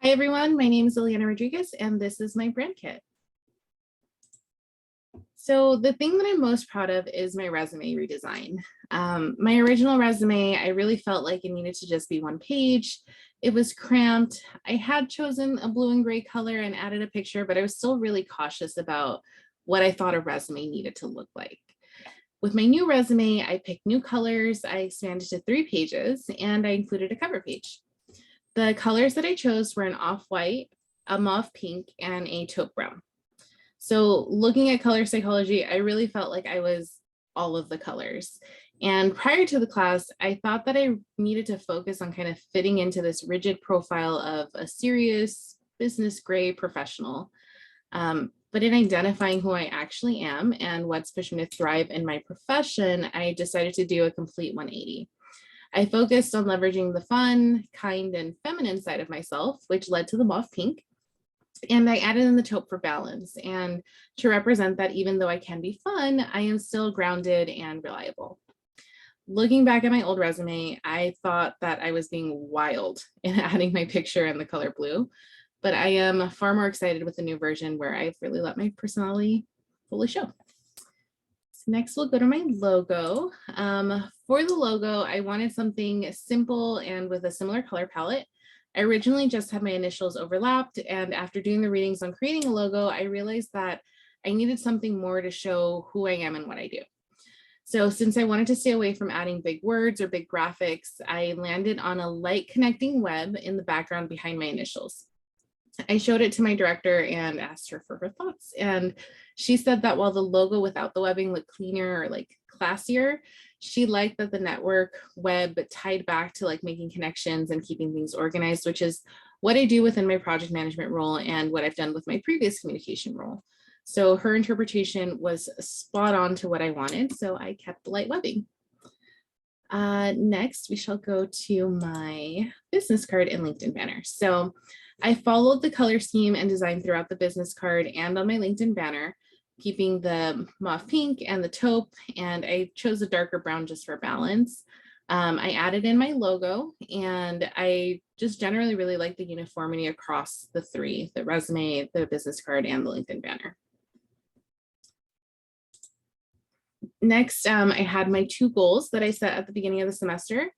Hi everyone, my name is Ileana Rodriguez and this is my brand kit. So the thing that I'm most proud of is my resume redesign. My original resume, I really felt like it needed to just be one page. It was cramped. I had chosen a blue and gray color and added a picture, but I was still really cautious about what I thought a resume needed to look like. With my new resume, I picked new colors, I expanded to 3 pages, and I included a cover page. The colors that I chose were an off-white, a mauve pink, and a taupe brown. So looking at color psychology, I really felt like I was all of the colors. And prior to the class, I thought that I needed to focus on kind of fitting into this rigid profile of a serious business grade professional. But in identifying who I actually am and what's pushed me to thrive in my profession, I decided to do a complete 180. I focused on leveraging the fun, kind, and feminine side of myself, which led to the mauve pink. And I added in the taupe for balance and to represent that even though I can be fun, I am still grounded and reliable. Looking back at my old resume, I thought that I was being wild in adding my picture in the color blue, but I am far more excited with the new version where I've really let my personality fully show. Next, we'll go to my logo. For the logo, I wanted something simple and with a similar color palette. I originally just had my initials overlapped, and after doing the readings on creating a logo, I realized that I needed something more to show who I am and what I do. So since I wanted to stay away from adding big words or big graphics, I landed on a light connecting web in the background behind my initials. I showed it to my director and asked her for her thoughts. And she said that while the logo without the webbing looked cleaner or like classier, she liked that the network web tied back to like making connections and keeping things organized, which is what I do within my project management role and what I've done with my previous communication role. So her interpretation was spot on to what I wanted. So I kept the light webbing. Next, we shall go to my business card and LinkedIn banner. So I followed the color scheme and design throughout the business card and on my LinkedIn banner, keeping the mauve pink and the taupe, and I chose a darker brown just for balance. I added in my logo, and I just generally really like the uniformity across the 3, the resume, the business card, and the LinkedIn banner. Next, I had my 2 goals that I set at the beginning of the semester.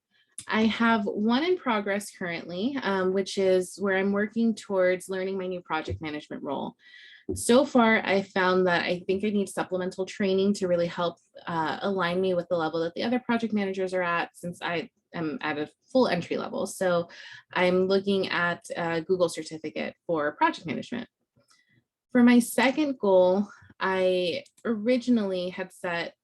I have one in progress currently, which is where I'm working towards learning my new project management role. So far, I found that I think I need supplemental training to really help align me with the level that the other project managers are at, since I am at a full entry level. So I'm looking at a Google certificate for project management. For my second goal, I originally had set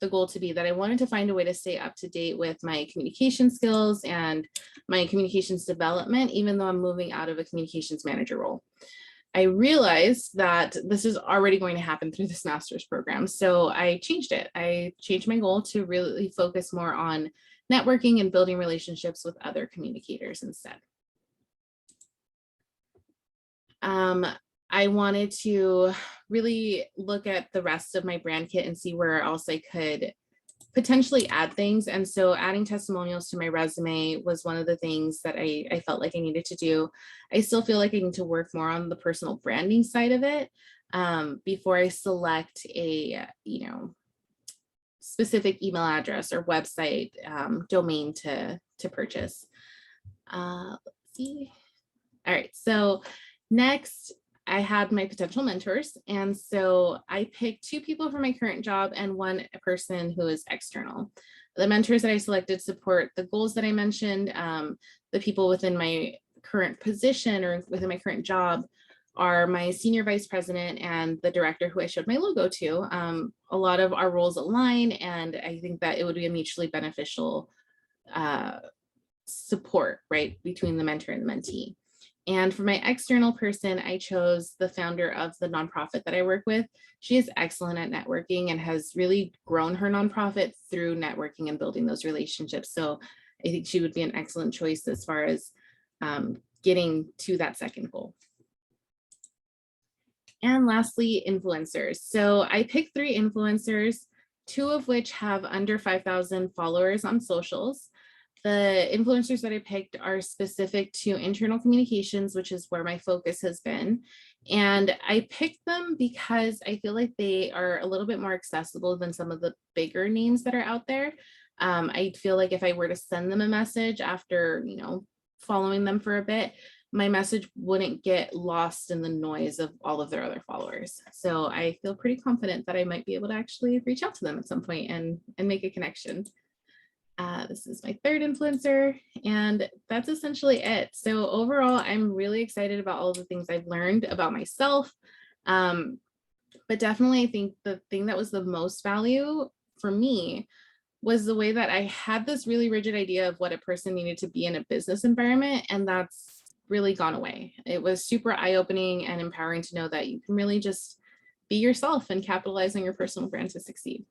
the goal to be that I wanted to find a way to stay up to date with my communication skills and my communications development, even though I'm moving out of a communications manager role. I realized that this is already going to happen through this master's program. So I changed it. I changed my goal to really focus more on networking and building relationships with other communicators instead. I wanted to really look at the rest of my brand kit and see where else I could potentially add things. And so adding testimonials to my resume was one of the things that I felt like I needed to do. I still feel like I need to work more on the personal branding side of it before I select a, specific email address or website domain to purchase. Let's see. All right, so next, I had my potential mentors. And so I picked 2 people for my current job and 1 person who is external. The mentors that I selected support the goals that I mentioned. The people within my current position or within my current job are my senior vice president and the director who I showed my logo to. A lot of our roles align, and I think that it would be a mutually beneficial support, right, between the mentor and the mentee. And for my external person, I chose the founder of the nonprofit that I work with. She is excellent at networking and has really grown her nonprofit through networking and building those relationships. So I think she would be an excellent choice as far as getting to that second goal. And lastly, influencers. So I picked 3 influencers, 2 of which have under 5,000 followers on socials. The influencers that I picked are specific to internal communications, which is where my focus has been. And I picked them because I feel like they are a little bit more accessible than some of the bigger names that are out there. I feel like if I were to send them a message after, following them for a bit, my message wouldn't get lost in the noise of all of their other followers. So I feel pretty confident that I might be able to actually reach out to them at some point and make a connection. This is my third influencer, and that's essentially it. So overall, I'm really excited about all the things I've learned about myself. But definitely, I think the thing that was the most value for me was the way that I had this really rigid idea of what a person needed to be in a business environment, and that's really gone away. It was super eye-opening and empowering to know that you can really just be yourself and capitalize on your personal brand to succeed.